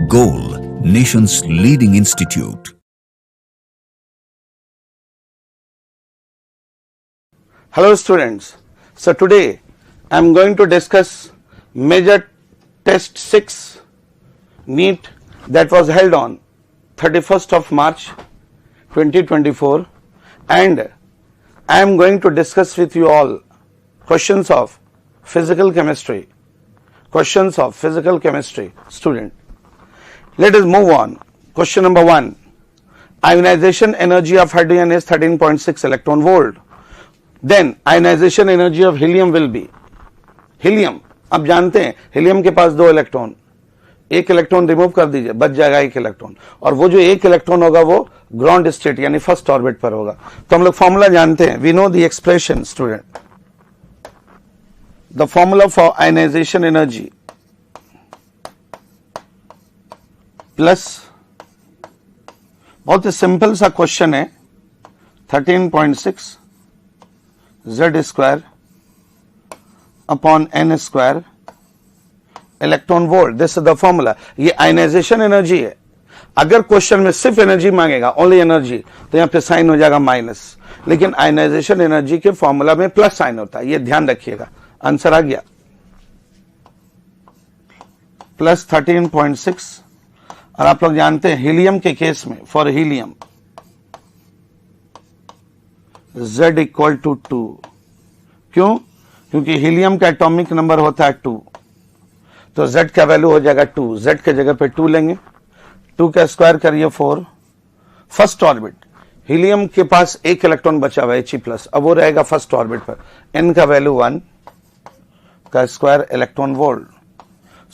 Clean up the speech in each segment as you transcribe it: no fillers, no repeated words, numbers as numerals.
Goal, nation's leading institute. Hello students. So today I am going to discuss major test 6 NEET that was held on 31st of March 2024, and I am going to discuss with you all questions of physical chemistry. Student, let us move on. Question number 1. Ionization energy of hydrogen is 13.6 electron volt. Then ionization energy of helium will be, helium आप जानते हैं helium के पास 2 electron, एक electron remove कर दीजिए बच जाएगा 1 electron, और वो जो 1 इलेक्ट्रॉन होगा वो ग्राउंड स्टेट यानी फर्स्ट ऑर्बिट पर होगा. तो हम लोग फॉर्मूला जानते हैं. We know the expression student. The formula for ionisation energy plus, बहुत ही सिंपल सा क्वेश्चन है, 13.6 Z square upon N square electron volt. This is the formula. ये आयनाइजेशन एनर्जी है. अगर क्वेश्चन में सिर्फ एनर्जी मांगेगा, ओनली एनर्जी, तो यहां पे साइन हो जाएगा माइनस, लेकिन आयनाइजेशन एनर्जी के फॉर्मूला में प्लस साइन होता है, ये ध्यान रखिएगा. आंसर आ गया प्लस 13.6. और आप लोग जानते हैं हीलियम के केस में, for helium Z equal to 2. क्यों? क्योंकि हीलियम का एटॉमिक नंबर होता है 2, तो Z का वैल्यू हो जाएगा 2. Z के जगह पे 2 लेंगे, 2 का स्क्वायर करिए 4. फर्स्ट ऑर्बिट, हीलियम के पास 1 इलेक्ट्रॉन बचा हुआ है He+, अब वो रहेगा फर्स्ट ऑर्बिट पर. N का वैल्यू 1 का स्क्वायर इलेक्ट्रॉन वोल्ट.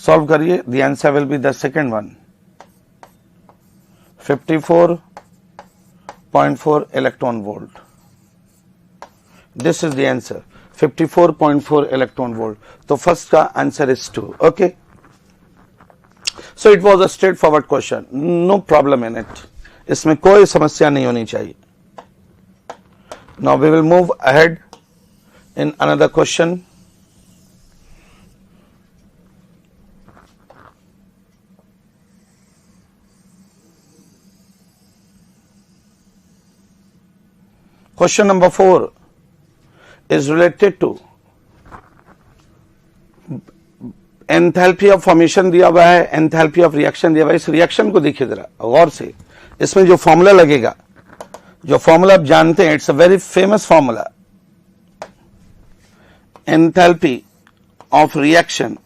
सॉल्व करिए, the answer will be the second one, 54.4 electron volt. This is the answer, 54.4 electron volt. So first का answer is 2. Okay. So it was a straightforward question. No problem in it. इसमें कोई समस्या नहीं होनी चाहिए. Now we will move ahead in another question. Question number 4 is related to enthalpy of formation दिया हुआ है, एंथैल्पी ऑफ रिएक्शन दिया हुआ है. इस रिएक्शन को देखिए जरा गौर से. इसमें जो फॉर्मूला लगेगा, जो फॉर्मूला आप जानते हैं, it's a very famous formula. Enthalpy of reaction,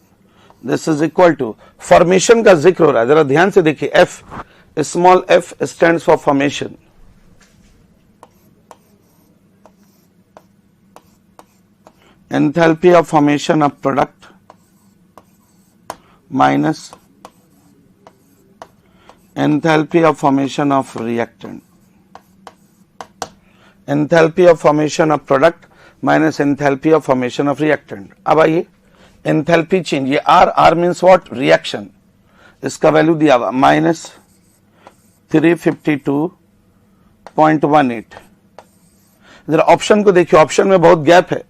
this is equal to, formation का जिक्र हो रहा है, जरा ध्यान से देखिए. F, small F stands for formation. Enthalpy of formation of product minus enthalpy of formation of reactant. Enthalpy of formation of product minus enthalpy of formation of reactant. अब आइए enthalpy change, ये R means what? Reaction. इसका value दिया हुआ minus 352.18. जरा option को देखिए, option में बहुत गैप है.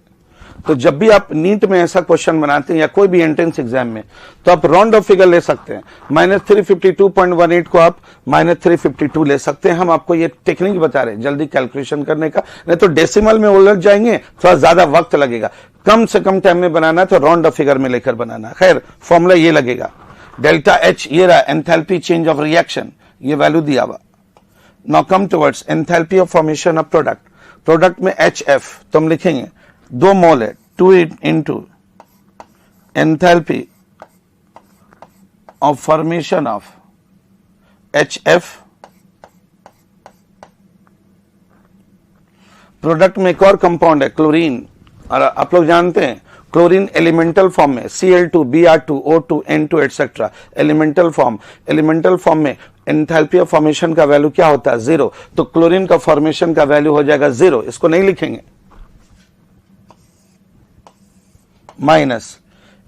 तो जब भी आप नीट में ऐसा क्वेश्चन बनाते हैं या कोई भी एंट्रेंस एग्जाम में, तो आप राउंड ऑफ फिगर ले सकते हैं. माइनस 352.18 को आप माइनस 352 ले सकते हैं. हम आपको ये टेक्निक बता रहे हैं जल्दी कैलकुलेशन करने का, नहीं तो डेसिमल में उलझ जाएंगे, थोड़ा ज्यादा वक्त लगेगा. कम से कम टाइम में बनाना है तो राउंड ऑफ फिगर में लेकर बनाना. खैर फॉर्मूला ये लगेगा, डेल्टा एच ये रहा, एंथैल्पी चेंज ऑफ रिएक्शन, ये वैल्यू दिया हुआ. Now come towards enthalpy of formation of product. Product में HF तो हम लिखेंगे 2 मोल है, 2 into enthalpy of formation of HF. Product में एक और कंपाउंड है क्लोरीन, और आप लोग जानते हैं क्लोरीन एलिमेंटल फॉर्म में Cl2, Br2, O2, N2 etcetera, elemental form में एंथैल्पी ऑफ फॉर्मेशन का वैल्यू क्या होता है? 0. तो क्लोरीन का फॉर्मेशन का वैल्यू हो जाएगा 0. इसको नहीं लिखेंगे. Minus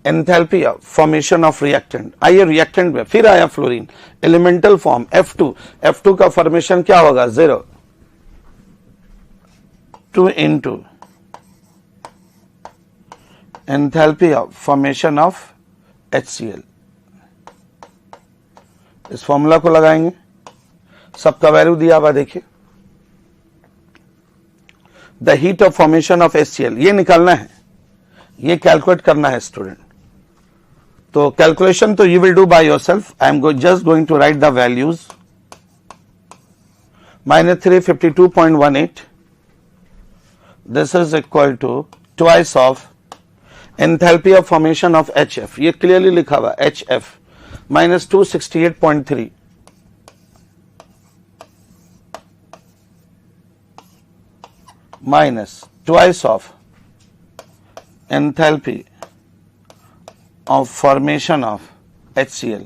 enthalpy of formation of reactant. आइए रिएक्टेंट में फिर आया फ्लोरीन, एलिमेंटल फॉर्म F2 का फॉर्मेशन क्या होगा? 0. 2 into enthalpy of formation of HCl. इस फॉर्मूला को लगाएंगे, सबका वैल्यू दिया हुआ देखिए, the heat of formation of HCl, ये निकालना है, ये कैलकुलेट करना है स्टूडेंट। तो कैलकुलेशन तो you will do by yourself, I am just going to write the values. -352.18, this is equal to twice of enthalpy of formation of HF, ये clearly लिखा हुआ HF -268.3 minus twice of enthalpy of formation of HCl।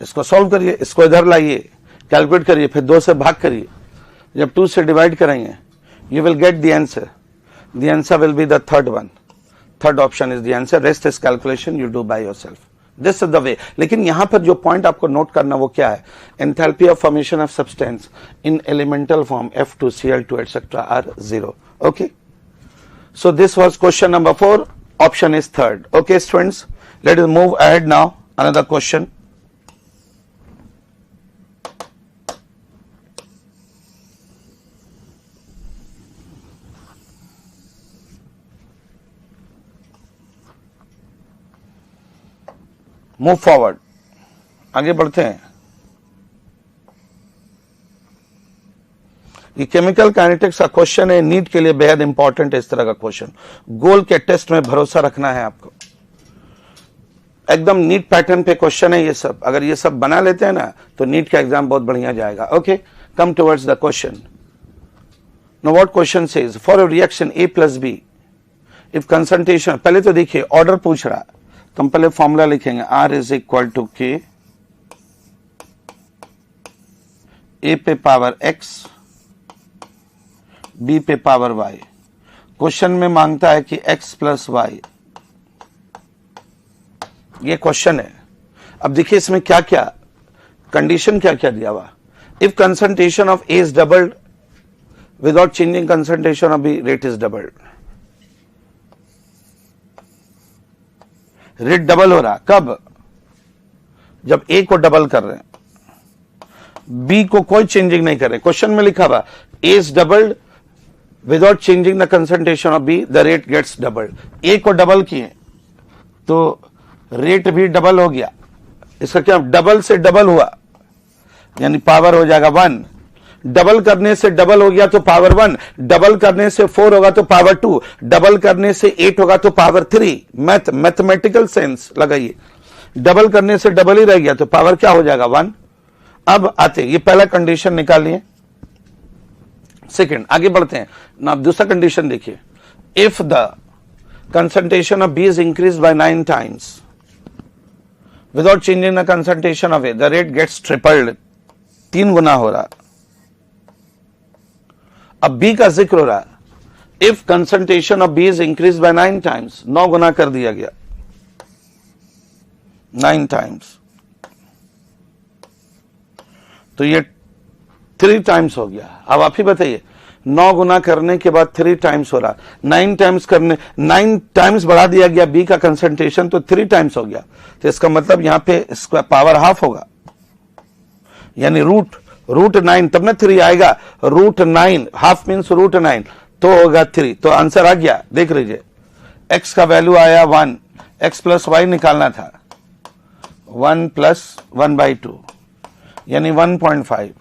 इसको solve करिए, इसको इधर लाइए, calculate करिए, फिर 2 से भाग करिए, जब 2 से डिवाइड करेंगे you will get the answer. The answer will be the third one. Third option is the answer. Rest is calculation you do by yourself. This is the way. लेकिन यहां पर जो पॉइंट आपको नोट करना वो क्या है, enthalpy of formation of substance in elemental form F2Cl2 etc. are 0. Okay. So this was question number 4. Option is third. Okay students, let us move ahead now. Another question. Move forward, आगे बढ़ते हैं। ये chemical kinetics का question है, NEET के लिए बेहद important है इस तरह का क्वेश्चन। गोल के टेस्ट में भरोसा रखना है आपको, एकदम नीट पैटर्न पे क्वेश्चन है ये सब। अगर ये सब बना लेते हैं ना तो नीट का एग्जाम बहुत बढ़िया जाएगा। Okay, come towards the question. Now what question says, for a reaction A + B if concentration, पहले तो देखिए ऑर्डर पूछ रहा, तो हम पहले फॉर्मूला लिखेंगे, R = K A पे पावर X B पे पावर Y। क्वेश्चन में मांगता है कि X + Y, ये क्वेश्चन है। अब देखिए इसमें क्या क्या कंडीशन क्या क्या दिया हुआ। If concentration of A is doubled without changing concentration of B, rate is doubled. Rate double हो रहा कब, जब A को डबल कर रहे हैं, B को कोई चेंजिंग नहीं कर रहे। क्वेश्चन में लिखा हुआ A is doubled without changing the concentration of B, the rate gets doubled. A को डबल किए तो रेट भी डबल हो गया। इसका क्या, डबल से डबल हुआ यानी पावर हो जाएगा 1, डबल करने से डबल हो गया तो पावर 1, डबल करने से 4 होगा तो पावर 2, डबल करने से 8 होगा तो पावर 3। मैथमेटिकल सेंस लगाइए, डबल करने से डबल ही रह गया तो पावर क्या हो जाएगा 1। अब आते, ये पहला कंडीशन निकालिए। सेकंड, आगे बढ़ते हैं ना। अब दूसरा कंडीशन देखिए, if the concentration of B is increase by 9 times without changing the concentration of A, the rate gets tripled, 3 गुना हो रहा। अब B का जिक्र हो रहा, if concentration of B is increase by 9 times, 9 गुना कर दिया गया, 9 टाइम्स, तो ये 3 टाइम्स हो गया। अब आप ही बताइए, 9 गुना करने के बाद 3 टाइम्स हो रहा, 9 टाइम्स करने, 9 टाइम्स बढ़ा दिया गया B का कंसंट्रेशन तो 3 टाइम्स हो गया। तो इसका मतलब यहां पे इसका पावर हाफ होगा, यानी रूट 9, तब ना 3 आएगा। √9, हाफ मीन्स √9, तो होगा 3। तो आंसर आ गया, देख लीजिए। x का वैल्यू आया 1, x + y निकालना था, 1 + 1/2 यानी 1.5।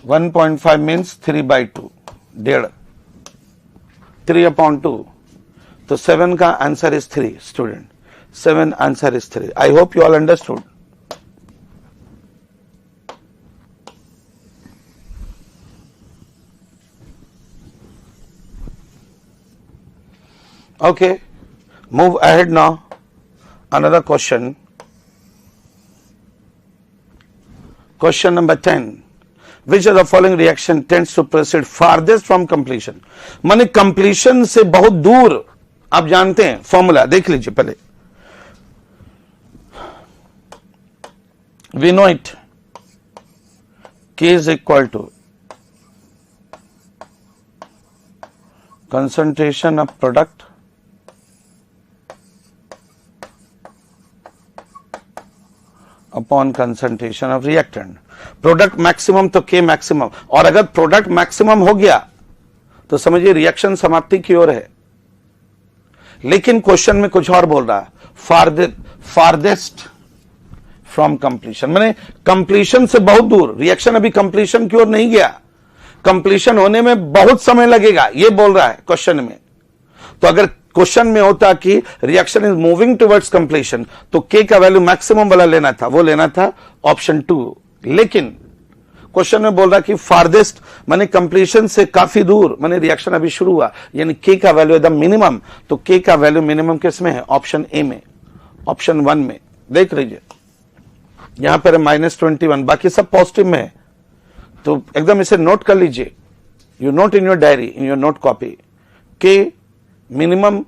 1.5 मीन्स 3/2, 1.5, 3/2, तो 7 का answer is 3 student, 7 answer is 3। I hope you all understood. Okay, move ahead now. Another question. Question number 10. Which of the following reaction tends to proceed farthest from completion? माने completion से बहुत दूर, आप जानते हैं formula, देख लीजिए पहले। We know it. K is equal to concentration of product upon concentration of reactant. Product maximum तो K मैक्सिमम, और अगर प्रोडक्ट मैक्सिमम हो गया तो समझिए रिएक्शन समाप्ति की ओर है। लेकिन क्वेश्चन में कुछ और बोल रहा है, फारदेस्ट फ्रॉम कंप्लीशन, माने कंप्लीशन से बहुत दूर, रिएक्शन अभी कंप्लीशन की ओर नहीं गया, कंप्लीशन होने में बहुत समय लगेगा, ये बोल रहा है क्वेश्चन में। तो अगर क्वेश्चन में होता कि reaction is moving towards completion तो K का वैल्यू मैक्सिमम वाला लेना था, वो लेना था ऑप्शन 2। लेकिन क्वेश्चन में बोल रहा कि फारदेस्ट माने कंप्लीशन से काफी दूर, माने रिएक्शन अभी शुरू हुआ, यानी K का वैल्यू एकदम मिनिमम, तो K का वैल्यू मिनिमम किस में है? ऑप्शन ए में, ऑप्शन 1 में। देख लीजिए यहां पर -21, बाकी सब पॉजिटिव में है, तो एकदम इसे नोट कर लीजिए। You note in your diary, in your note copy, K minimum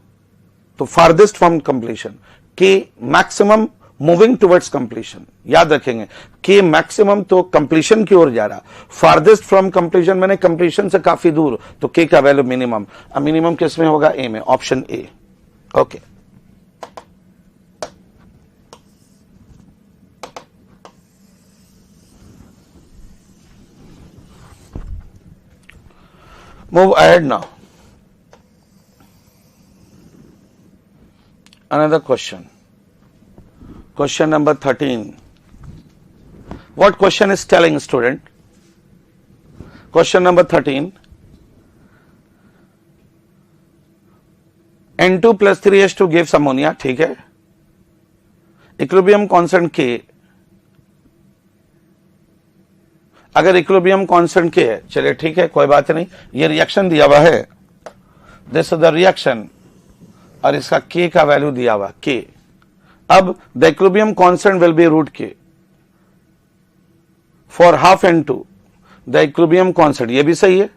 तो farthest from completion, K maximum moving towards completion. याद रखेंगे K मैक्सिमम तो कंप्लीशन की ओर जा रहा, फारदेस्ट फ्रॉम कंप्लीशन मैंने कंप्लीशन से काफी दूर, तो K का वैल्यू मिनिमम। अब मिनिमम किस में होगा? A में, option A. Okay, move ahead now. Another question. Question number 13. What question is telling, student? Question number 13. N2 plus 3H2 gives ammonia. ठीक है। इक्विलिब्रियम कांस्टेंट K, अगर इक्विलिब्रियम कांस्टेंट K है, चलिए ठीक है, कोई बात नहीं, ये रिएक्शन दिया हुआ है, दिस इज द रिएक्शन, और इसका K का वैल्यू दिया हुआ K। अब the equilibrium constant will B √K for half N2, the equilibrium constant, ये भी सही है।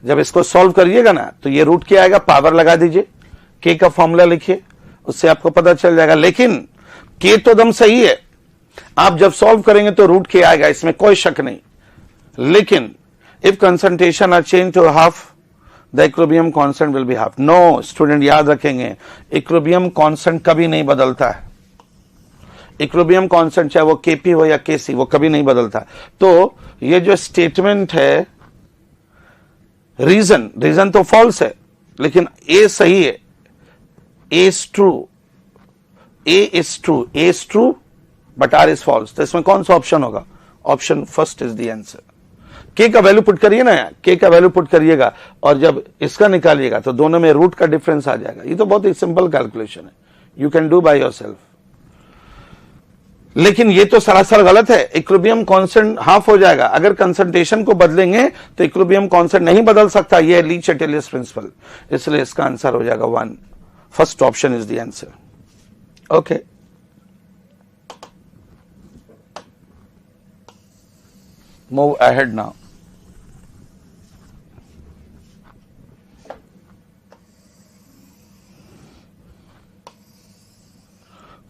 जब इसको सॉल्व करिएगा ना तो ये √K आएगा, पावर लगा दीजिए, K का फॉर्मूला लिखिए, उससे आपको पता चल जाएगा। लेकिन K तो एकदम सही है, आप जब सॉल्व करेंगे तो √K आएगा, इसमें कोई शक नहीं। लेकिन if concentration are change to half, the equilibrium constant will be half. No student, याद रखेंगे इक्विलिब्रियम कांस्टेंट कभी नहीं बदलता है। इक्विलिब्रियम कांस्टेंट चाहे वो Kp हो या Kc, वो कभी नहीं बदलता। तो ये जो स्टेटमेंट है, रीजन तो फॉल्स है, लेकिन ए सही है, A is true but R is false. तो इसमें कौन सा ऑप्शन होगा? Option first is the answer. K का वैल्यू पुट करिए ना, K का वैल्यू पुट करिएगा और जब इसका निकालिएगा तो दोनों में रूट का डिफरेंस आ जाएगा। ये तो बहुत ही सिंपल कैलकुलेशन है, you can do by yourself. लेकिन ये तो सरासर गलत है, इक्विलिब्रियम कांस्टेंट हाफ हो जाएगा। अगर कंसंट्रेशन को बदलेंगे तो इक्विलिब्रियम कांस्टेंट नहीं बदल सकता, ये है ली-चैटेलियस प्रिंसिपल। इसलिए इसका आंसर हो जाएगा 1, first option is the answer. Okay, move ahead now.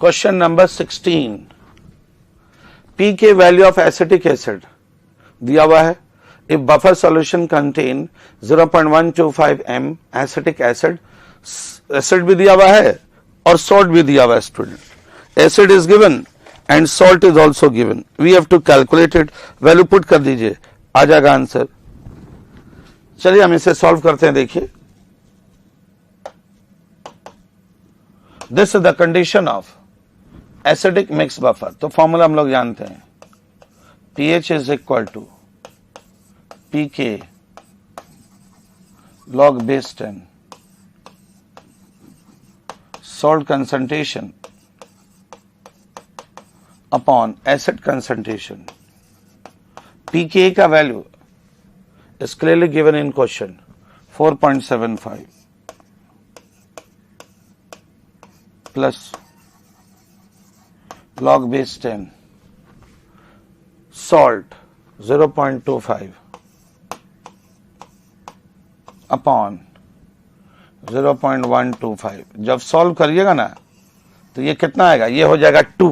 Question number 16. pK value of acetic acid दिया हुआ है। If buffer solution contain 0.125 m acetic acid, acid भी दिया हुआ है और salt भी दिया हुआ है student. Acid is given and salt is also given. We have to calculate it. Value put कर दीजिए, आ जाएगा आंसर। चलिए हम इसे सॉल्व करते हैं। देखिए, this is the condition of acidic mix buffer. तो फॉर्मूला हम लोग जानते हैं, pH is equal to pK log base 10, salt concentration upon acid concentration। pK का value is clearly given in question, 4.75 plus log base 10, salt 0.25 upon 0.125। जब solve करिएगा ना तो ये कितना आएगा? ये हो जाएगा 2,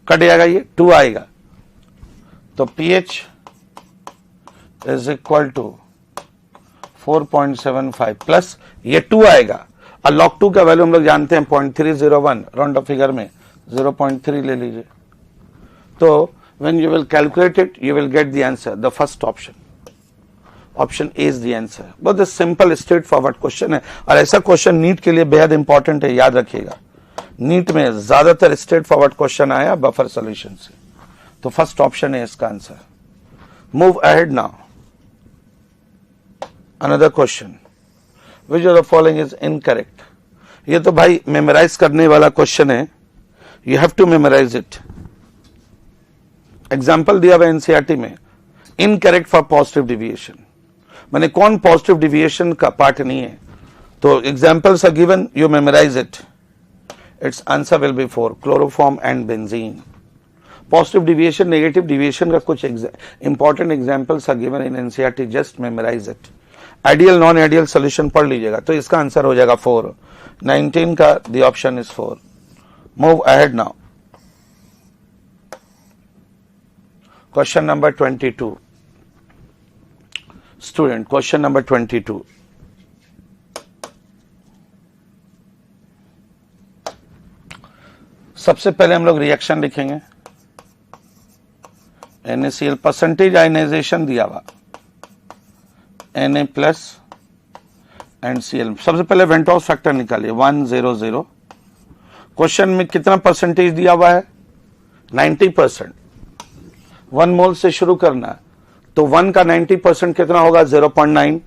कट जाएगा, ये 2 आएगा। तो pH is equal to 4.75 plus ये 2 आएगा, और log 2 का वैल्यू हम लोग जानते हैं 0.301, राउंड ऑफ फिगर में 0.3 ले लीजिए, तो when you will calculate it, you will get the answer, the first option. Option A is the answer. बहुत सिंपल स्ट्रेट फॉरवर्ड क्वेश्चन है, और ऐसा क्वेश्चन नीट के लिए बेहद इंपॉर्टेंट है, याद रखिएगा. नीट में ज्यादातर स्ट्रेट फॉरवर्ड क्वेश्चन आया बफर सॉल्यूशन से. तो फर्स्ट ऑप्शन है इसका answer. Move ahead now. Another question. Which of the following is incorrect. ये तो भाई मेमोराइज करने वाला क्वेश्चन है, you have to memorise it. Example दिया हुआ एनसीईआरटी में, इनकरेक्ट फॉर पॉजिटिव डिविएशन. माने कौन पॉजिटिव डिविएशन का पार्ट नहीं है. तो examples are given, you memorise it. It's answer will be 4, chloroform and benzene. Positive deviation, negative deviation का कुछ important examples are given in NCERT, just memorise it. Ideal non ideal solution पढ़ लीजिएगा. तो इसका answer हो जाएगा 4. 19 का the option is 4. Move ahead now. Question number 22. Student, question number 22. सबसे पहले हम लोग रिएक्शन लिखेंगे. NaCl परसेंटेज आयनाइजेशन दिया हुआ, Na प्लस एंड Cl. सबसे पहले वेंटॉस फैक्टर निकालिए 100. क्वेश्चन में कितना परसेंटेज दिया हुआ है? 90%. 1 मोल से शुरू करना है, तो 1 का 90% कितना होगा? 0.9.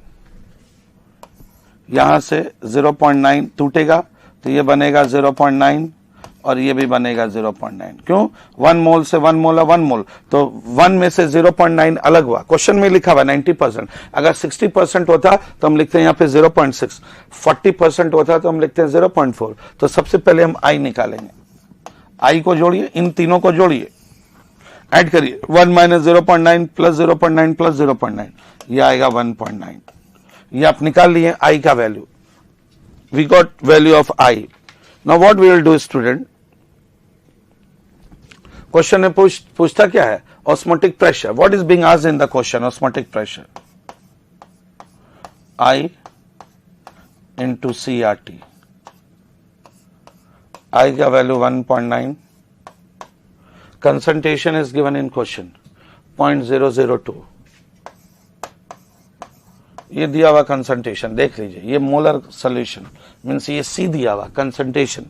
यहां से 0.9 टूटेगा तो ये बनेगा 0.9 और ये भी बनेगा 0.9. क्यों? 1 मोल से 1 मोल है 1 मोल, तो 1 में से 0.9 अलग हुआ. क्वेश्चन में लिखा हुआ 90%. अगर 60% होता तो हम लिखते हैं यहाँ पे 0.6. 40% होता तो हम लिखते हैं 0.4. तो सबसे पहले हम आई निकालेंगे. आई को जोड़िए, इन तीनों को जोड़िए, ऐड करिए. 1 माइनस 0.9 प्लस 0.9 प्लस 0.9, ये आएगा 1.9. ये आप निकाल लिए आई का value. We got value of I. Now what we will do student, question में पूछता क्या है? Osmotic pressure. What is being asked in the question? Osmotic pressure I into CRT. I का value 1.9. concentration is given in question 0.002. ये दिया हुआ concentration देख लीजिए, ये मोलर सोल्यूशन मीन्स ये C दिया हुआ कंसंट्रेशन,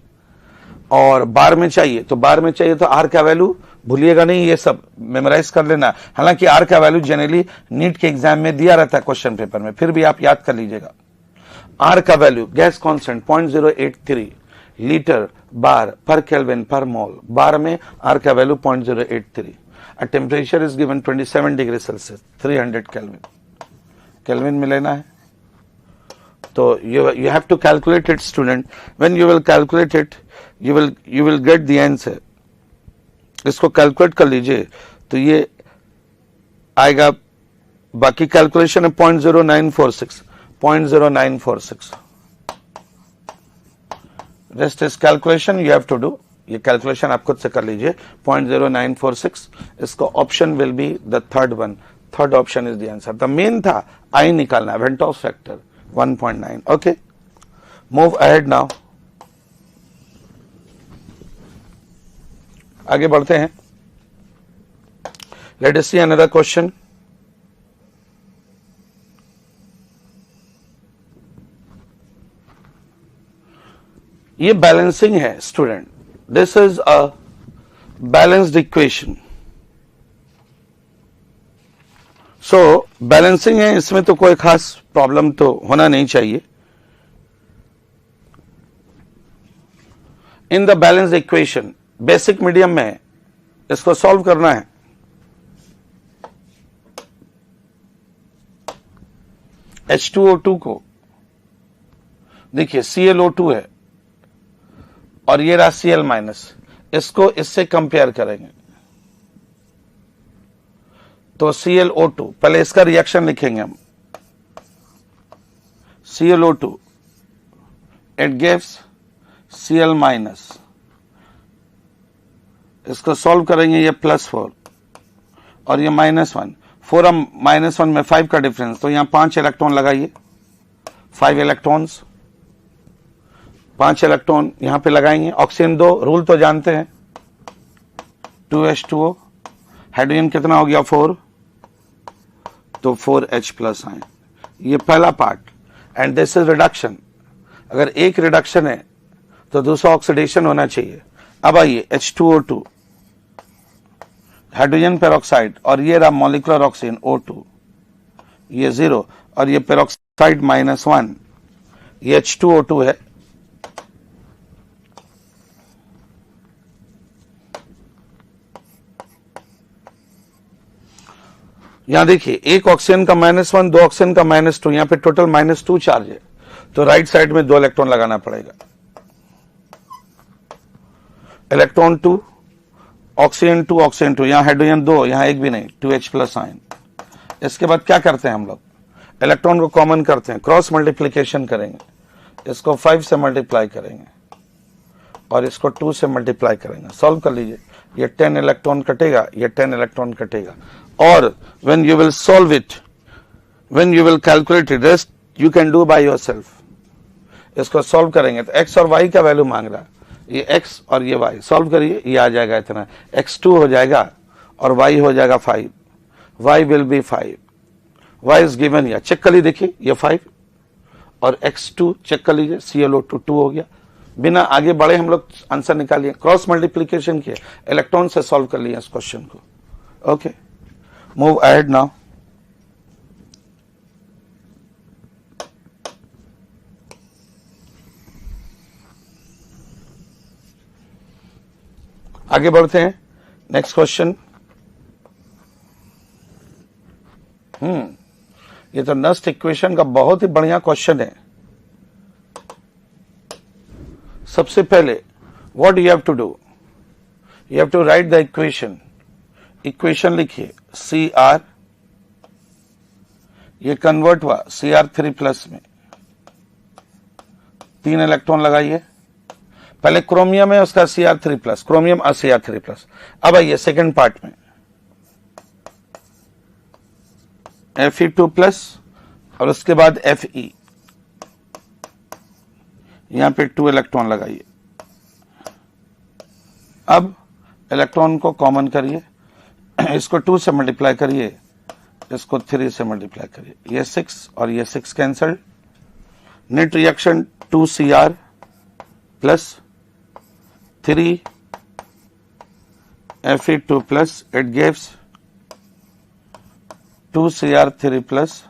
और बार में चाहिए तो बार में चाहिए तो R का वैल्यू भूलिएगा नहीं, ये सब मेमोराइज कर लेना. हालांकि R का वैल्यू जनरली नीट के एग्जाम में दिया रहता है क्वेश्चन पेपर में, फिर भी आप याद कर लीजिएगा. R का वैल्यू गैस कांस्टेंट 0.083 लीटर बार पर केल्विन पर मोल. बार में R का value 0.083. Temperature is given 27 degree Celsius 300 kelvin. Kelvin में लेना है, तो you have to calculate it student. When you will calculate it, you will get the answer. इसको कैलकुलेट कर लीजिए तो ये आएगा. बाकी कैलकुलेशन है 0.0946. 0.0946. Rest is calculation you have to do. ये कैलकुलेशन आप खुद से कर लीजिए. 0.0946. इसको option will be the third one. Third option is the answer. The main था आई निकालना, van't Hoff's factor 1.9. Okay, move ahead now. आगे बढ़ते हैं. Let us see another question. ये बैलेंसिंग है student. This is a balanced equation. So balancing है, इसमें तो कोई खास प्रॉब्लम तो होना नहीं चाहिए. In the balanced equation basic medium में इसको सॉल्व करना है. H2O2 को देखिए ClO2 है और ये रहा Cl माइनस. इसको इससे कंपेयर करेंगे तो ClO2, पहले इसका रिएक्शन लिखेंगे हम. ClO2 it gives Cl minus. इसको सॉल्व करेंगे, ये +4 और ये -1. 4 और -1 में 5 का डिफरेंस, तो यहां 5 इलेक्ट्रॉन लगाइए. 5 इलेक्ट्रॉन्स, 5 इलेक्ट्रॉन यहां पे लगाएंगे. ऑक्सीजन 2, रूल तो जानते हैं, 2H2O हाइड्रोजन कितना हो गया 4, तो 4H प्लस आए, ये पहला part. And this is reduction. अगर एक रिडक्शन है तो दूसरा ऑक्सीडेशन होना चाहिए। अब आइए H2O2 हाइड्रोजन पेरोक्साइड, और ये रहा मॉलिक्यूलर ऑक्सीजन O2, ये 0, और ये पेरोक्साइड -1, ये H2O2 है। यहां देखिए एक ऑक्सीजन का -1, 2 ऑक्सीजन का -2, यहां पे टोटल -2 चार्ज है, तो राइट साइड में 2 इलेक्ट्रॉन लगाना पड़ेगा। इलेक्ट्रॉन 2, ऑक्सीजन 2, ऑक्सीजन 2, यहां हाइड्रोजन 2, यहां एक भी नहीं, 2H प्लस आयन। इसके बाद क्या करते हैं हम लोग, इलेक्ट्रॉन को कॉमन करते हैं, क्रॉस मल्टीप्लीकेशन करेंगे, इसको 5 से मल्टीप्लाई करेंगे और इसको 2 से मल्टीप्लाई करेंगे। सॉल्व कर लीजिए, ये 10 इलेक्ट्रॉन कटेगा, ये 10 इलेक्ट्रॉन कटेगा। और when you will solve it, when you will calculate it, rest you can do by yourself। इसको सॉल्व करेंगे तो x और y का वैल्यू मांग रहा है, ये x और ये y, सॉल्व करिए, ये आ जाएगा इतना, x2 हो जाएगा और y हो जाएगा 5, y will be 5, y is given here, check कर लीजिए, देखिए ये 5 और x2 चेक कर लीजिए, ClO2 2 हो गया। बिना आगे बढ़े हम लोग आंसर निकालिए, क्रॉस मल्टीप्लीकेशन किए, इलेक्ट्रॉन से सॉल्व कर लिया इस क्वेश्चन को। Okay, move ahead now. आगे बढ़ते हैं, नेक्स्ट क्वेश्चन। ये तो नस्ट इक्वेशन का बहुत ही बढ़िया क्वेश्चन है। सबसे पहले what you have to do, you have to write the equation. Equation लिखिए, Cr, ये कन्वर्ट हुआ Cr3 प्लस में, 3 इलेक्ट्रॉन लगाइए। पहले क्रोमियम है उसका Cr3 प्लस, क्रोमियम और Cr3 प्लस। अब आइए सेकेंड पार्ट में, Fe2 प्लस और उसके बाद Fe, यहां पे 2 इलेक्ट्रॉन लगाइए। अब इलेक्ट्रॉन को कॉमन करिए, इसको 2 से मल्टीप्लाई करिए, इसको 3 से मल्टीप्लाई करिए, ये 6 और ये 6 cancel. Net reaction 2Cr plus 3 Fe2 plus, it gives 2Cr3 plus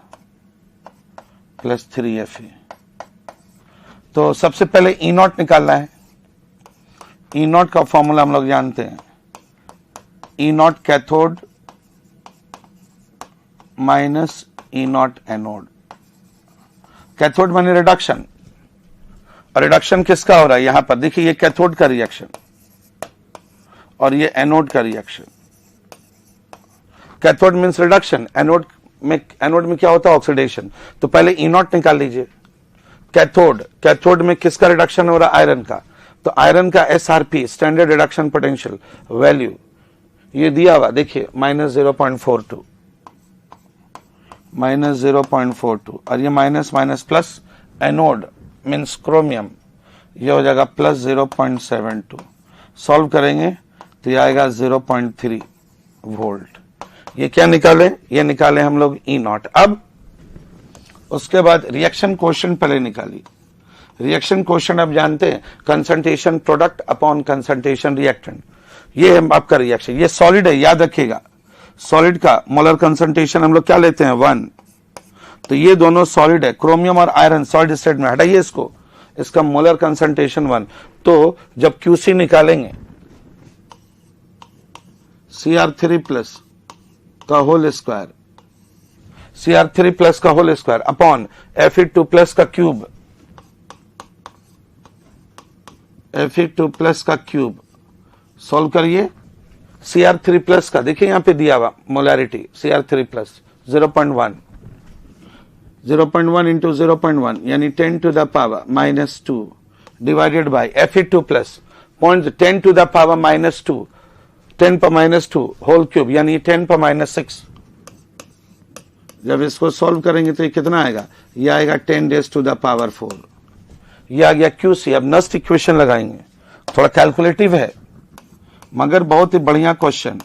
3 Fe। तो सबसे पहले E0 निकालना है। E0 का फॉर्मूला हम लोग जानते हैं, E0 cathode minus E0 anode. Cathode माने रिडक्शन, और रिडक्शन किसका हो रहा है, यहां पर देखिए ये कैथोड का रिएक्शन और ये एनोड का reaction. Cathode means reduction, anode में क्या होता है, ऑक्सीडेशन। तो पहले E0 निकाल लीजिए। कैथोड में किसका रिडक्शन हो रहा है, आयरन का। तो आयरन का SRP standard reduction potential value ये दिया हुआ, देखिए -0.42, -0.42, और ये minus minus plus, anode means chromium, ये हो जाएगा +0.72। सॉल्व करेंगे तो ये आएगा 0.3 वोल्ट। ये क्या निकाले, ये निकाले हम लोग E0। अब उसके बाद रिएक्शन क्वोशिएंट पहले निकालिए। रिएक्शन क्वोशिएंट आप जानते हैं, concentration product upon concentration reactant. ये है आपका रिएक्शन, ये सॉलिड है, याद रखिएगा। सॉलिड का मोलर कंसंट्रेशन हम लोग क्या लेते हैं, 1। तो ये दोनों सॉलिड है, क्रोमियम और आयरन सॉलिड स्टेट में, हटाइए इसको, इसका मोलर कंसंट्रेशन 1। तो जब QC निकालेंगे, Cr3 प्लस का होल स्क्वायर, Cr3 प्लस का whole square upon Fe2 plus का क्यूब, Fe2 प्लस का क्यूब। सॉल्व करिए, Cr3 प्लस का देखिए यहां पे दिया हुआ मोलैरिटी, Cr3 प्लस 0.1, 0.1 इंटू 0.1 यानी 10 to the power -2 divided by Fe2 plus 10 to the power -2, 10 पर -2 होल क्यूब यानी 10 पर -6। जब इसको सॉल्व करेंगे तो ये कितना आएगा, ये आएगा 10 raised to the power 4। ये आ गया QC। अब नस्ट इक्वेशन लगाएंगे, थोड़ा कैलकुलेटिव है मगर बहुत ही बढ़िया question.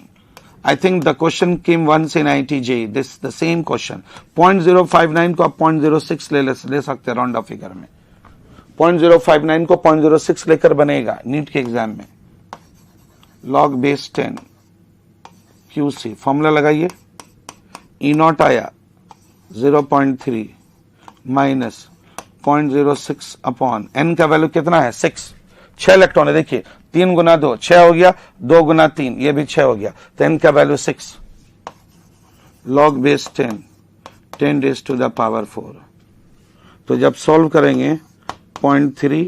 I think the question came once in IIT-JEE. This the same question. 0.059 को आप 0.06 ले सकते हैं राउंड ऑफ फिगर में. 0.059 को 0.06 लेकर बनेगा नीट के एग्जाम में. log बेस 10 QC फॉर्मूला लगाइए. E0 आया 0.3 माइनस 0.06 अपॉन n का वैल्यू कितना है 6. 6 इलेक्ट्रॉन है. देखिए 3 गुना 2 6 हो गया, 2 गुना 3 ये भी 6 हो गया. तो n का value 6. log base 10 10 raise to the power 4. तो जब सॉल्व करेंगे 0.3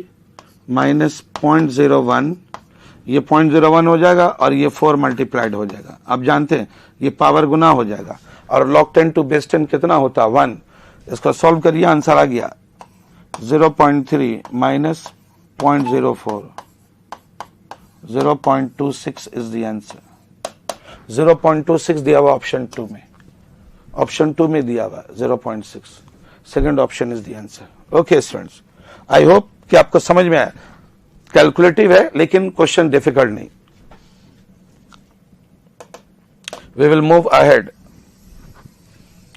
माइनस 0.01 ये 0.01 हो जाएगा और ये 4 मल्टीप्लाइड हो जाएगा. आप जानते हैं ये पावर गुना हो जाएगा. और log 10 टू बेस 10 कितना होता है 1. इसको सॉल्व करिए, आंसर आ गया 0.3 माइनस 0.04 0.26 इज द आंसर. 0.26 दिया हुआ ऑप्शन 2 में. ऑप्शन 2 में दिया हुआ 0.6. Second option is the answer. Okay students, I hope कि आपको समझ में आया. कैलकुलेटिव है लेकिन क्वेश्चन डिफिकल्ट नहीं. We will move ahead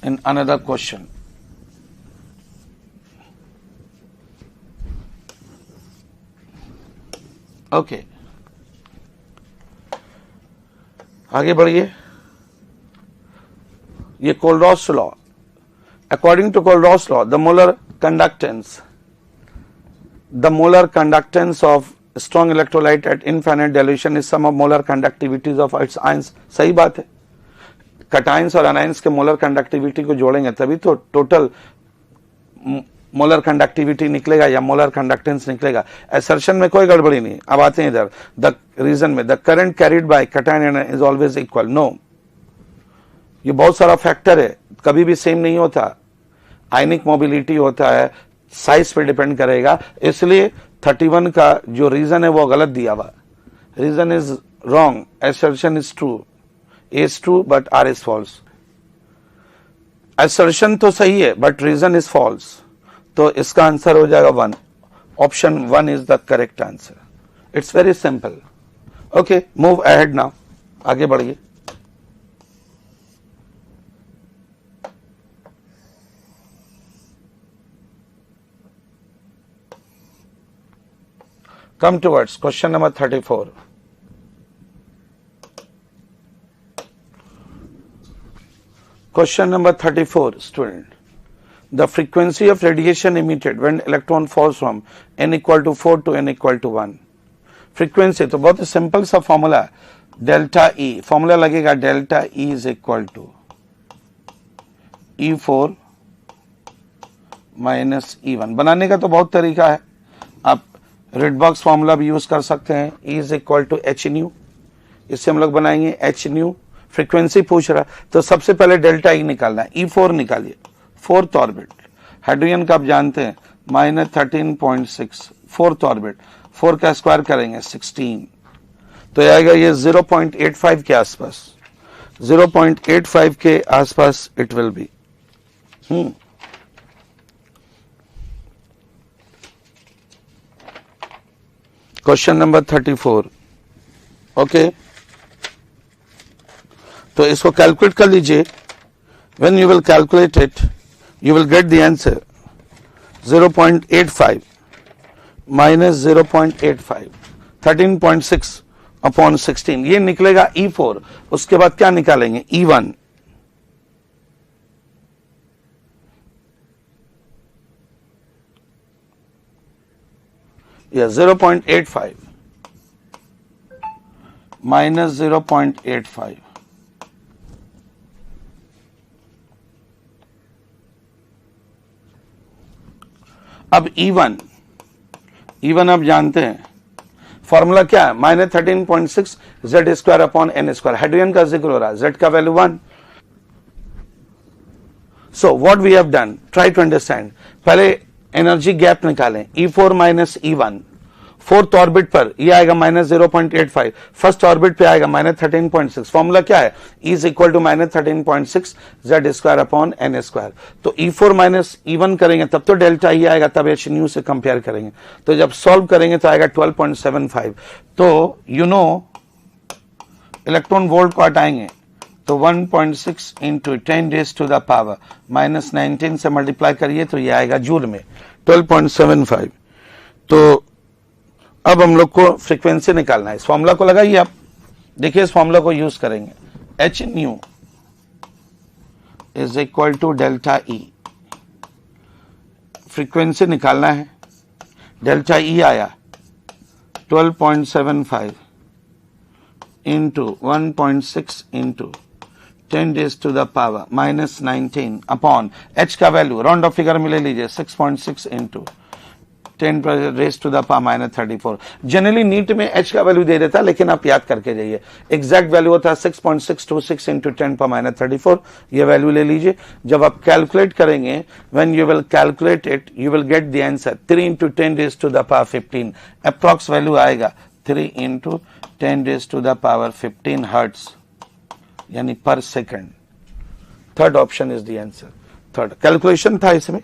in another question. Okay आगे बढ़िए. ये Kohlrausch law. According to Kohlrausch law the molar conductance of strong electrolyte at infinite dilution is sum of molar conductivities of its ions. सही बात है. Cations और अनाइंस के molar conductivity को जोड़ेंगे तभी तो टोटल मोलर कंडक्टिविटी निकलेगा या मोलर कंडक्टेंस निकलेगा. असर्शन में कोई गड़बड़ी नहीं. अब आते हैं इधर द रीजन में. The current carried by cation and is always equal. No, ये बहुत सारा फैक्टर है, कभी भी सेम नहीं होता. आयनिक मोबिलिटी होता है, साइज पे डिपेंड करेगा. इसलिए 31 का जो रीजन है वो गलत दिया हुआ. Reason is wrong, assertion is true. A is true but R is false. Assertion तो सही है बट रीजन इज फॉल्स. तो इसका आंसर हो जाएगा 1. Option 1 is the correct answer. It's very simple. Okay, move ahead now. आगे बढ़िए. Come towards question number 34. Question number 34, student. The frequency of radiation emitted when electron falls from n equal to 4 to n equal to 1. Frequency तो बहुत simple सा formula है. Delta E formula लगेगा. Delta E is equal to E4 minus E1. बनाने का तो बहुत तरीका है. आप रेड बॉक्स फॉर्मूला भी यूज कर सकते हैं. E is equal to H nu. इससे हम लोग बनाएंगे एच न्यू. फ्रीक्वेंसी पूछ रहा तो सबसे पहले डेल्टा E निकालना है. E4 निकालिए. 4th ऑर्बिट हाइड्रोजन का आप जानते हैं -13.6 4th ऑर्बिट. 4 का स्क्वायर करेंगे 16 तो आएगा ये 0.85 के आसपास. 0.85 के आसपास it will be. Question number 34. Okay, तो इसको कैलकुलेट कर लीजिए. When you will calculate it you will get the answer 0.85 minus 0.85 13.6 upon 16. ये निकलेगा E4. उसके बाद क्या निकालेंगे E1. या 0.85 माइनस 0.85. अब E1 आप जानते हैं फॉर्मूला क्या है. -13.6 Z square upon N square. Hydrogen का जिक्र हो रहा है. Z का value 1. So what we have done, try to understand. पहले एनर्जी गैप निकालें. E4 minus E1. 4th orbit पर ये आएगा -0.85. फर्स्ट ऑर्बिट पे आएगा -13.6. फॉर्मूला क्या है. E is equal to -13.6 Z square upon N square. तो E4 माइनस E1 करेंगे तब तो डेल्टा E आएगा, तब एच न्यू से कंपेयर करेंगे. तो जब सॉल्व करेंगे तो आएगा 12.75. तो यू नो इलेक्ट्रॉन वोल्ट को हटाएंगे तो 1.6 into 10 raise to the power minus 19 से मल्टीप्लाई करिए तो ये आएगा जूल में 12.75। तो अब हम लोग को फ्रीक्वेंसी निकालना है। इस फॉर्मूला को लगाइए आप, देखिए इस फॉर्मूला को यूज करेंगे। H nu is equal to delta E, frequency निकालना है। डेल्टा ई आया 12.75 into 1.6 into 10 raise to the power minus 19 upon H का वैल्यू राउंड ऑफ फिगर में ले लीजिए 6.6 into 10 raise to the power minus 34। Generally NEET में H का value दे देता है, लेकिन आप याद करके जाइए। एग्जैक्ट वैल्यू होता है 6.626 इंटू 10 पावर माइनस 34। ये वैल्यू ले लीजिए। जब आप कैलकुलेट करेंगे, when you will calculate it, you will get the answer 3 into 10 raise to the power 15। Approx value आएगा 3 into 10 raise to the power 15 hertz, यानी per second. Third option is the answer. Third calculation था, इसमें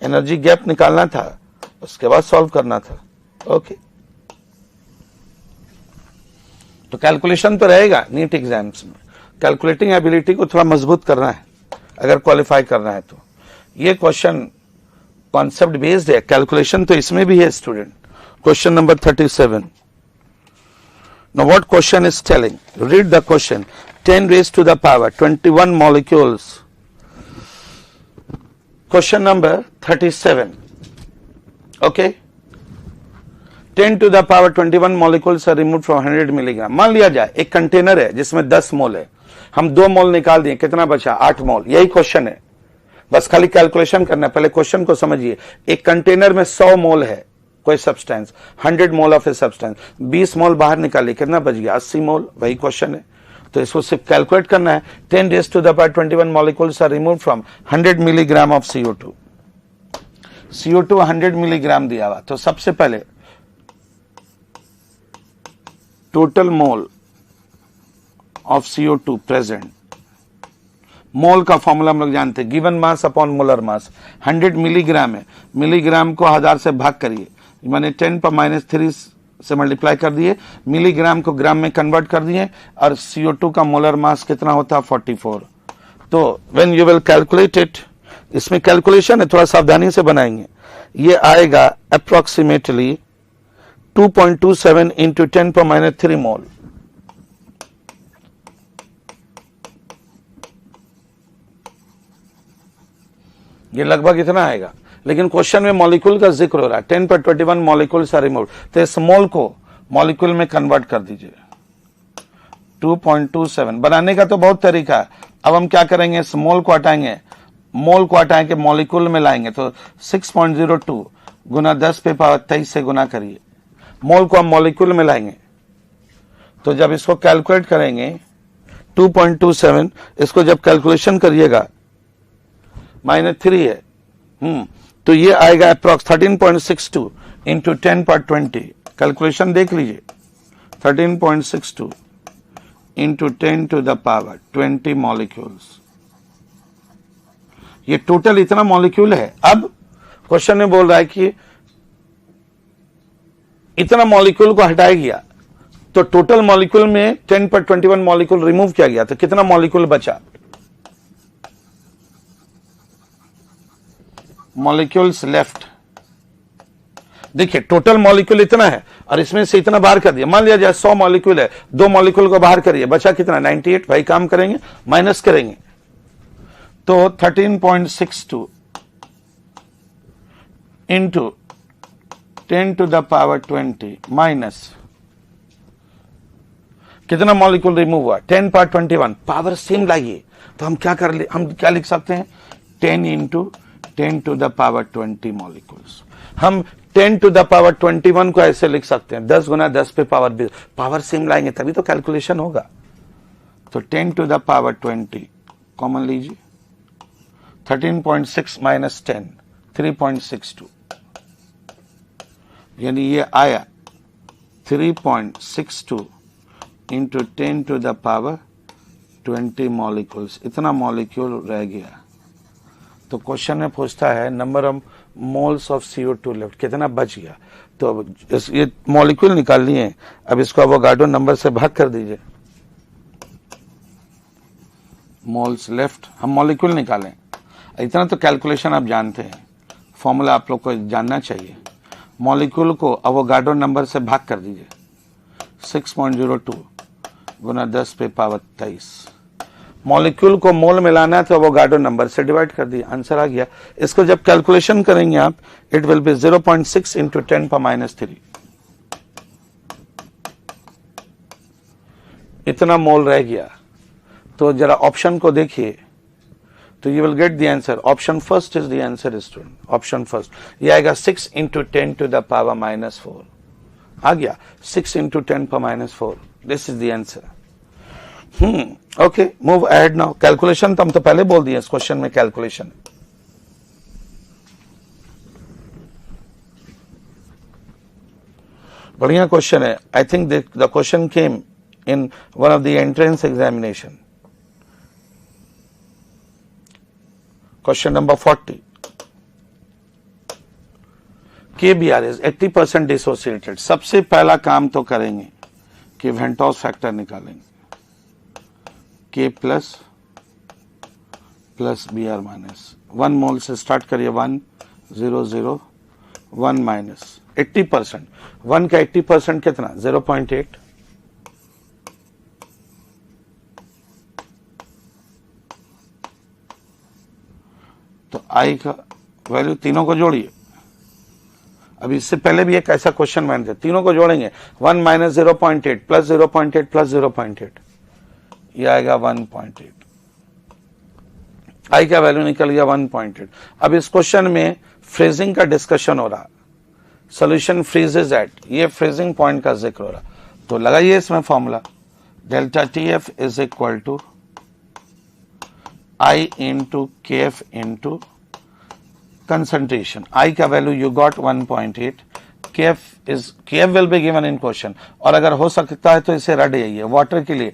energy gap निकालना था, उसके बाद solve करना था। ओके, तो कैलकुलेशन तो रहेगा नीट एग्जाम्स में। कैलकुलेटिंग एबिलिटी को थोड़ा मजबूत करना है अगर क्वालिफाई करना है तो। ये क्वेश्चन कॉन्सेप्ट बेस्ड है, कैलकुलेशन तो इसमें भी है student. Question number 37। Now what question is telling? Read the question. 10 raised to the power 21 molecules. Question number 37. Okay. 10 to the power 21 molecules are removed from 100 milligram. मान लिया जाए एक container है जिसमें 10 मोल है, हम 2 मोल निकाल दिए, कितना बचा? 8 मोल। यही क्वेश्चन है, बस खाली कैलकुलेशन करना है। पहले क्वेश्चन को समझिए। एक कंटेनर में 100 मोल है कोई substance, 100 mole of a substance, 20 मोल बाहर निकालिए, कितना बच गया? 80 मोल। वही क्वेश्चन है, तो इसको सिर्फ कैलकुलेट करना है। 10 raise to the power 21 molecules are removed from 100 milligram of CO2। CO2 100 milligram दिया हुआ, तो सबसे पहले total mole of CO2 present. Mole का फॉर्मूला हम लोग जानते हैं, given mass upon molar mass. 100 milligram है, मिलीग्राम को 1000 से भाग करिए, माने 10 पर -3 से मल्टीप्लाई कर दिए, मिलीग्राम को ग्राम में कन्वर्ट कर दिए, और CO2 का मोलर मास कितना होता है? 44। तो when you will calculate it, इसमें कैलकुलेशन है, थोड़ा सावधानी से बनाएंगे। ये आएगा अप्रोक्सीमेटली 2.27 इंटू 10 पर -3 मोल। ये लगभग इतना आएगा, लेकिन क्वेश्चन में मॉलिक्यूल का जिक्र हो रहा है। 10 पर 21 मॉलिक्यूल्स आर रिमूव्ड, तो इस मोल को मॉलिक्यूल में कन्वर्ट कर दीजिए। 2.27 बनाने का तो बहुत तरीका है। अब हम क्या करेंगे? इस मोल को हटाएंगे, मोल को हटा के मॉलिक्यूल में लाएंगे, तो 6.02 गुना 10 पे पावर 23 से गुना करिए। मोल को हम मॉलिक्यूल में लाएंगे, तो जब इसको कैलकुलेट करेंगे 2.27, इसको जब कैलकुलेशन करिएगा -3 है, तो ये आएगा अप्रॉक्स 13.62 इंटू 10 पर 20। कैलकुलेशन देख लीजिए, 13.62 into 10 to the power 20 molecules. ये टोटल इतना मॉलिक्यूल है। अब क्वेश्चन में बोल रहा है कि इतना मॉलिक्यूल को हटाया गया, तो टोटल मॉलिक्यूल में 10 पर 21 मॉलिक्यूल रिमूव किया गया, तो कितना मॉलिक्यूल बचा? Molecules left. देखिए टोटल मॉलिक्यूल इतना है और इसमें से इतना बाहर कर दिया। मान लिया जाए 100 मॉलिक्यूल है, 2 मॉलिक्यूल को बाहर करिए, बचा कितना? 98। भाई काम करेंगे, माइनस करेंगे, तो 13.62 into 10 to the power 20 minus कितना मॉलिक्यूल रिमूव हुआ? 10 पर 21। पावर सेम लाइए, तो हम क्या लिख सकते हैं? 10 into 10 to the power 20 molecules. हम 10 टू द पावर 21 को ऐसे लिख सकते हैं, 10 गुना 10 पे पावर 20। पावर सेम लाएंगे तभी तो कैलकुलेशन होगा। तो 10 टू द पावर 20 कॉमन लीजिए, 13.6 माइनस 10 3.62, यानी ये आया 3.62 into 10 to the power 20 molecules. इतना मॉलिक्यूल रह गया। तो क्वेश्चन में पूछता है number of moles of CO2 left, कितना बच गया? तो ये मॉलिक्यूल निकाल लिए, अब इसको एवोगाड्रो नंबर से भाग कर दीजिए। मोल्स लेफ्ट, हम मॉलिक्यूल निकालें। इतना तो कैलकुलेशन आप जानते हैं, फॉर्मूला आप लोग को जानना चाहिए। मॉलिक्यूल को अवोगाड्रो नंबर से भाग कर दीजिए, 6.02 गुना 10 पे पावर 23। मॉलिक्यूल को मोल मिलाना है तो अवोगाड्रो नंबर से डिवाइड कर दिया, आंसर आ गया। इसको जब कैलकुलेशन करेंगे आप, इट विल बी 0.6 इंटू 10⁻³ इतना मोल रह गया। तो जरा ऑप्शन को देखिए, तो you will get the answer. Option first is the answer student, option first. ये आएगा 6 इंटू 10⁻⁴ आ गया, 6 into 10⁻⁴। This is the answer. Okay, move ahead now. Calculation तो हम तो पहले बोल दिए, इस क्वेश्चन में कैलकुलेशन। बढ़िया क्वेश्चन है। I think the question came in one of the entrance examination. Question number 40. KBr is 80% dissociated. सबसे पहला काम तो करेंगे कि वेंटोस फैक्टर निकालेंगे, K प्लस Br माइनस। 1 मोल से स्टार्ट करिए, 1 0 0 1 माइनस 80%। 1 का 80% कितना, 0.8। तो आई का वैल्यू तीनों को जोड़िए। अभी इससे पहले भी एक ऐसा क्वेश्चन मैंने दिया, तीनों को जोड़ेंगे, 1 माइनस 0.8 प्लस 0.8 प्लस 0.8, ये आएगा 1.8। आई का वैल्यू निकल गया 1.8। अब इस क्वेश्चन में फ्रीजिंग का डिस्कशन हो रहा, सोल्यूशन फ्रीजेज एट, ये फ्रीजिंग पॉइंट का जिक्र हो रहा। तो लगाइए इसमें formula, delta TF is equal to I into KF into concentration. I का value you got 1.8, KF will be given in question। और अगर हो सकता है तो इसे रट जाइए। वाटर के लिए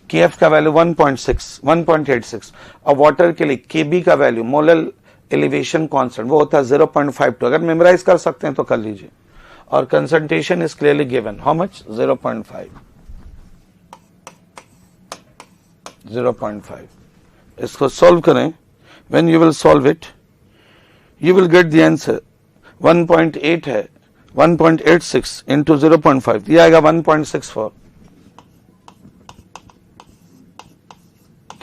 KF का वैल्यू 1.86, और वाटर के लिए KB का वैल्यू मोलर एलिवेशन कांस्टेंट वो होता है 0.52। अगर मेमोराइज कर सकते हैं तो कर लीजिए। और concentration is clearly given, how much, 0.5। इसको सॉल्व करें, when you will solve it you will get the answer. 1.8 है, 1.86 इंटू 0.5, ये आएगा 1.64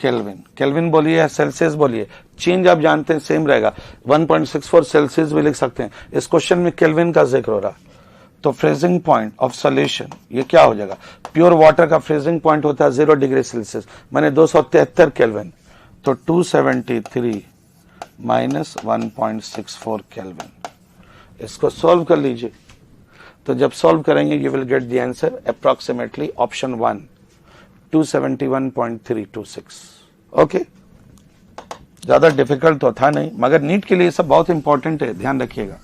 केल्विन। केल्विन बोलिए या सेल्सियस बोलिए, चेंज आप जानते हैं सेम रहेगा। 1.64 सेल्सियस भी लिख सकते हैं। इस क्वेश्चन में केल्विन का जिक्र हो रहा, तो फ्रीजिंग पॉइंट ऑफ सॉल्यूशन ये क्या हो जाएगा। प्योर वाटर का फ्रीजिंग पॉइंट होता है 0 डिग्री सेल्सियस, मैंने 273 केल्विन, तो 273 माइनस 1.64 केल्विन। इसको सॉल्व कर लीजिए। तो जब सॉल्व करेंगे you will get the answer approximately option 1, 271.326। Okay, ज्यादा डिफिकल्ट तो था नहीं, मगर नीट के लिए सब बहुत इंपॉर्टेंट है, ध्यान रखिएगा।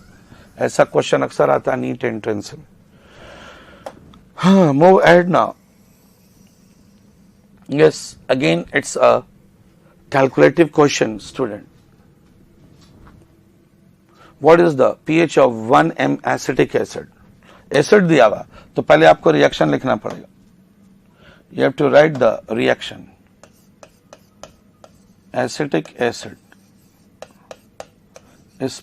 ऐसा क्वेश्चन अक्सर आता है नीट एंट्रेंस में। हाँ, move ahead now. Yes, again it's a calculative question, student. What is the pH of 1m acetic acid? Acid दिया हुआ तो पहले आपको रिएक्शन लिखना पड़ेगा। You have to write the reaction. Acetic acid is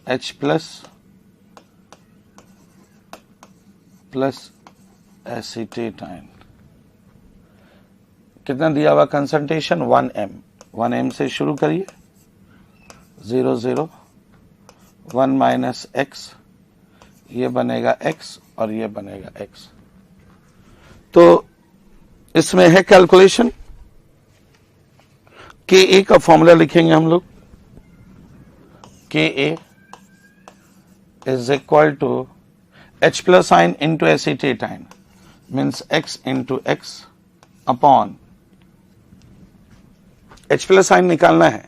H plus acetate ion. कितना दिया हुआ कंसंट्रेशन, 1m। 1m से शुरू करिए, 0 0 1 माइनस x, ये बनेगा x और ये बनेगा x। तो इसमें है कैलकुलेशन। Ka का फॉर्मूला लिखेंगे हम लोग, Ka is equal to H plus ion into acetatine means X into X upon H plus ion निकालना है।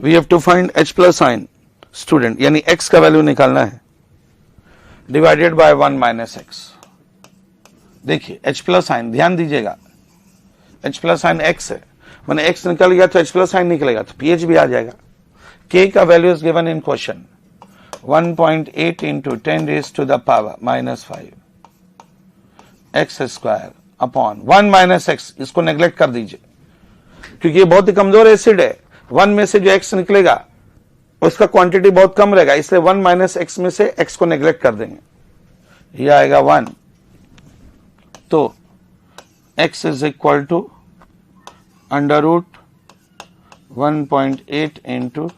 We have to find H plus ion, student, यानी X का वैल्यू निकालना है, divided by 1 minus X। देखिए H plus ion, ध्यान दीजिएगा, H plus ion X है, मैंने X निकल गया तो H plus ion निकलेगा तो pH भी आ जाएगा। K का value is given in question, 1.8 into 10 raise to the power -5 x square upon 1 minus x, इसको नेग्लेक्ट कर दीजिए क्योंकि ये बहुत ही कमजोर एसिड है। 1 में से जो x निकलेगा उसका क्वांटिटी बहुत कम रहेगा, इसलिए 1 माइनस एक्स में से x को नेग्लेक्ट कर देंगे, ये आएगा 1। तो x is equal to under root 1.8 into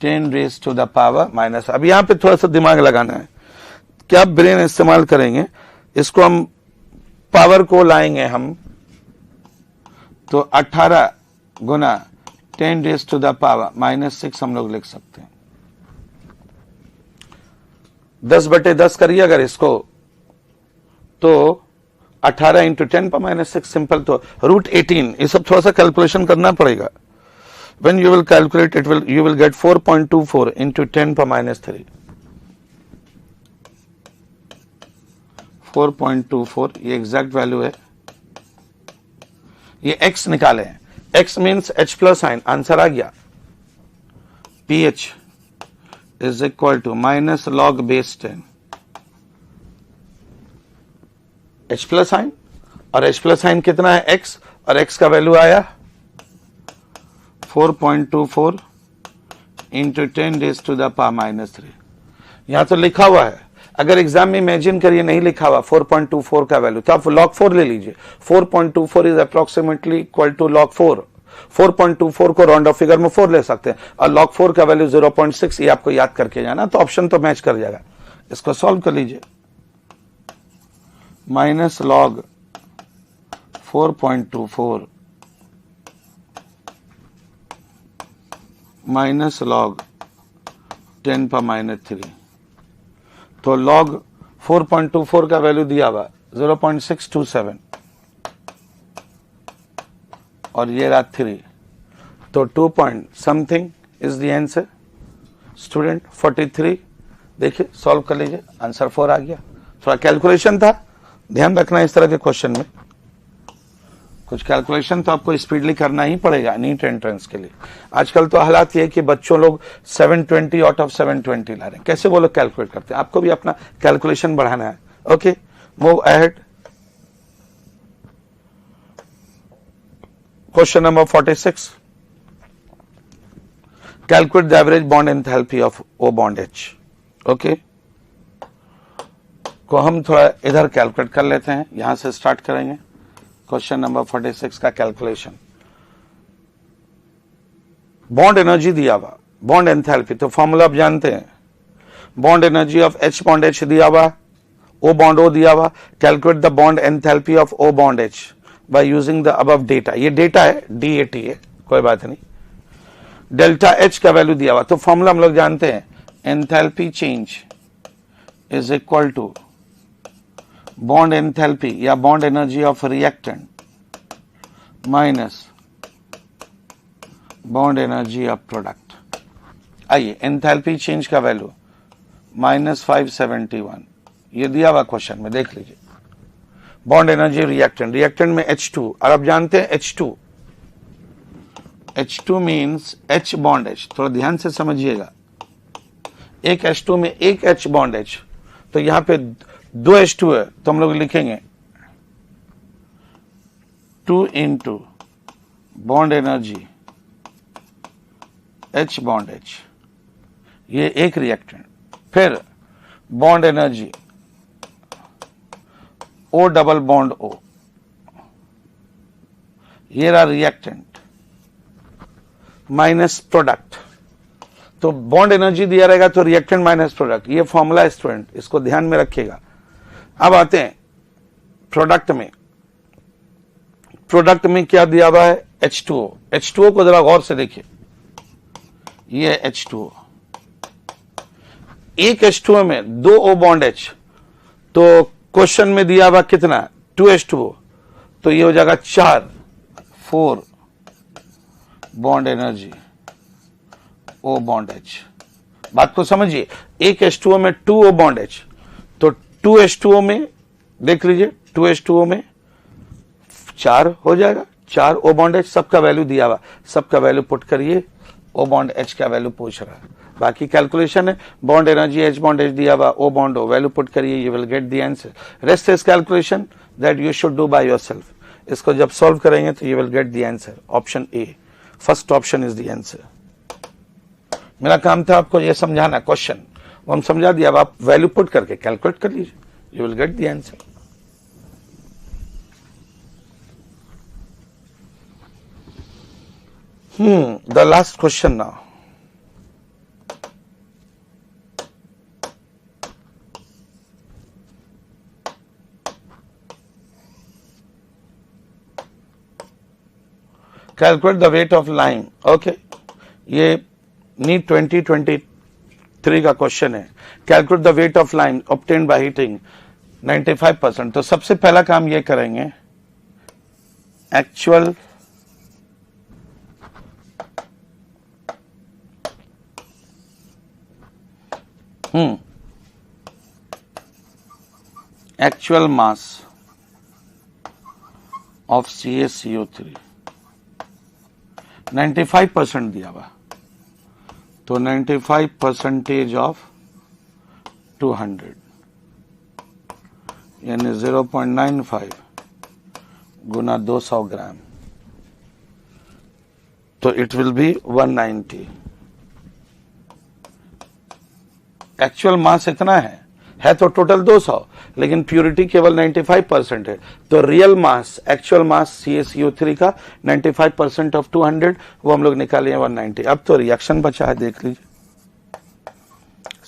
10 raise to the power -। अब यहां पे थोड़ा सा दिमाग लगाना है, क्या ब्रेन इस्तेमाल करेंगे, इसको हम पावर को लाएंगे हम, तो 18 गुना 10 रेज टू द पावर -6 हम लोग लिख सकते हैं। 10/10 करिए अगर इसको, तो 18 इंटू 10 पर -6 सिंपल, तो रूट 18, ये सब थोड़ा सा कैलकुलेशन करना पड़ेगा। When you will calculate it, you will get 4.24 into 10 per -3. 4.24 ये एग्जैक्ट वैल्यू है। ये x निकाले हैं, x means h plus sign, answer आ गया। pH is equal to minus log base 10 h plus sign, और h प्लस साइन कितना है x, और x का वैल्यू आया 4.24 into 10 raise to the power -3। यहां तो लिखा हुआ है, अगर एग्जाम में इमेजिन करिए नहीं लिखा हुआ 4.24 का वैल्यू, तो आप log 4 ले लीजिए। 4.24 is approximately equal to log 4। 4.24 को राउंड ऑफ फिगर में 4 ले सकते हैं, और log 4 का वैल्यू 0.6, ये आपको याद करके जाना, तो ऑप्शन तो मैच कर जाएगा। इसको सॉल्व कर लीजिए, माइनस लॉग 4.24 माइनस लॉग 10 पर -3, तो लॉग 4.24 का वैल्यू दिया हुआ 0.627, और ये रहा 3, तो 2 point something is the answer. Student 43, देखिए सॉल्व कर लीजिए, आंसर 4 आ गया। थोड़ा कैलकुलेशन था, ध्यान रखना इस तरह के क्वेश्चन में कुछ कैलकुलेशन तो आपको स्पीडली करना ही पड़ेगा नीट एंट्रेंस के लिए। आजकल तो हालात ये है कि बच्चों लोग 720 आउट ऑफ 720 ला रहे हैं, कैसे वो लोग कैलकुलेट करते हैं, आपको भी अपना कैलकुलेशन बढ़ाना है। Okay, move ahead. Question number 46, calculate the average bond enthalpy of O bond H। Okay, को हम थोड़ा इधर कैलकुलेट कर लेते हैं, यहां से स्टार्ट करेंगे। क्वेश्चन नंबर 46 का कैलकुलेशन, बॉन्ड एनर्जी दिया हुआ, बॉन्ड एंथैल्पी, तो फॉर्मूला आप जानते हैं, bond energy of H bond H दिया हुआ, O बॉन्ड O दिया हुआ, calculate the bond enthalpy of O bond H by using the above data. ये डेटा है, DAT है, कोई बात नहीं। डेल्टा H का वैल्यू दिया हुआ, तो फॉर्मूला हम लोग जानते हैं, enthalpy change is equal to bond enthalpy या bond energy of reactant minus bond energy of product. आइए, एंथैल्पी चेंज का वैल्यू -571, ये दिया हुआ क्वेश्चन में, देख लीजिए। बॉन्ड एनर्जी रिएक्टेंट, रिएक्टेंट में H2, और आप जानते हैं H2 means H bond H, थोड़ा ध्यान से समझिएगा। एक H2 में एक H बॉन्ड H, तो यहां पे 2 H2 है, तो हम लोग लिखेंगे 2 into bond energy H bond H, ये एक रिएक्टेंट। फिर bond energy O double bond O, ये रहा रिएक्टेंट, माइनस प्रोडक्ट। तो बॉन्ड एनर्जी दिया रहेगा तो रिएक्टेंट माइनस प्रोडक्ट, ये फॉर्मूला स्टूडेंट, इसको ध्यान में रखिएगा। अब आते हैं प्रोडक्ट में। प्रोडक्ट में क्या दिया हुआ है, H2O। H2O को जरा गौर से देखिए, ये H2O, एक H2O में 2 O बॉन्ड H, तो क्वेश्चन में दिया हुआ कितना, 2 H2O, तो ये हो जाएगा 4 bond energy O bond H। बात को समझिए, एक H2O में 2 O बॉन्ड H, तो 2 H2O में देख लीजिए, 2 H2O में 4 हो जाएगा, 4 O बॉन्ड H, सबका वैल्यू दिया हुआ, सबका वैल्यू पुट करिए, O बॉन्ड H का वैल्यू पूछ रहा है। बाकी कैलकुलेशन है, bond energy H bond H दिया हुआ, O bond O value put करिए, you will get the answer. Rest is calculation that you should do by yourself. इसको जब सॉल्व करेंगे तो you will get the answer. Option A, first option is the answer. मेरा काम था आपको ये समझाना, क्वेश्चन वो हम समझा दिया, अब आप वैल्यू पुट करके कैलकुलेट कर लीजिए, you will get the answer. The last question now. Calculate the weight of lime. Okay, ये नीट 2023 का क्वेश्चन है। Calculate the weight of lime obtained by heating 95%। तो सबसे पहला काम ये करेंगे, actual actual mass of CaCO3 95% दिया हुआ, तो 95% ऑफ 200 यानी 0.95 गुना 200 ग्राम, तो it will be 190। Actual mass इतना है तो टोटल 200, लेकिन प्यूरिटी केवल 95% है, तो रियल मास, एक्चुअल मास CaCO3 का 95% ऑफ 200, वो हम लोग निकाले 190। अब तो रिएक्शन बचा है, देख लीजिए।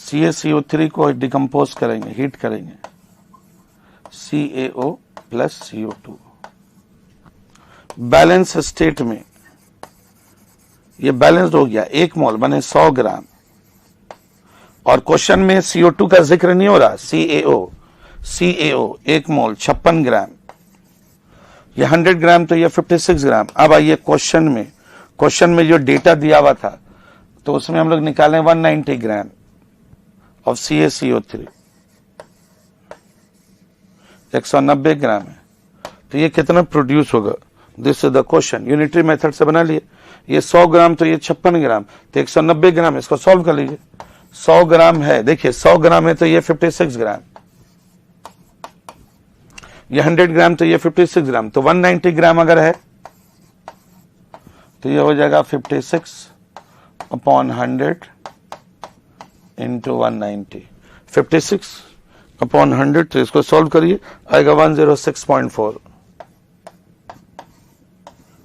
CaCO3 को डिकम्पोज करेंगे, हीट करेंगे, CaO plus CO2। Balance state में ये बैलेंस्ड हो गया, 1 मोल बने 100 ग्राम, और क्वेश्चन में CO2 का जिक्र नहीं हो रहा, CaO 1 मोल 56 ग्राम, ये 100 ग्राम तो ये 56 ग्राम। अब आइए क्वेश्चन में जो डेटा दिया हुआ था, तो उसमें हम लोग निकालें 190 ग्राम ऑफ CaCO3, 190 ग्राम है, तो ये कितना प्रोड्यूस होगा? This is the question. Unitary method से बना लिए, ये 100 ग्राम तो ये 56 ग्राम, तो 190 ग्राम, इसको सॉल्व कर लीजिए। 100 ग्राम है, देखिए 100 ग्राम है तो ये 56 ग्राम, ये 100 ग्राम तो ये 56 ग्राम, तो 190 ग्राम अगर है तो ये हो जाएगा 56/100 इंटू 190, 56/100, तो इसको सॉल्व करिए, आएगा 106.4।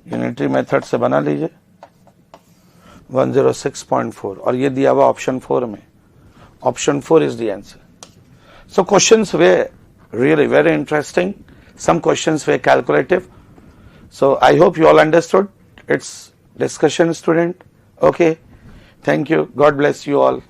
यूनिटरी मेथड से बना लीजिए, 106.4, और ये दिया हुआ ऑप्शन 4 में। Option 4 is the answer. So questions were really very interesting. Some questions were calculative. So I hope you all understood. It's discussion, student. Okay. Thank you. God bless you all.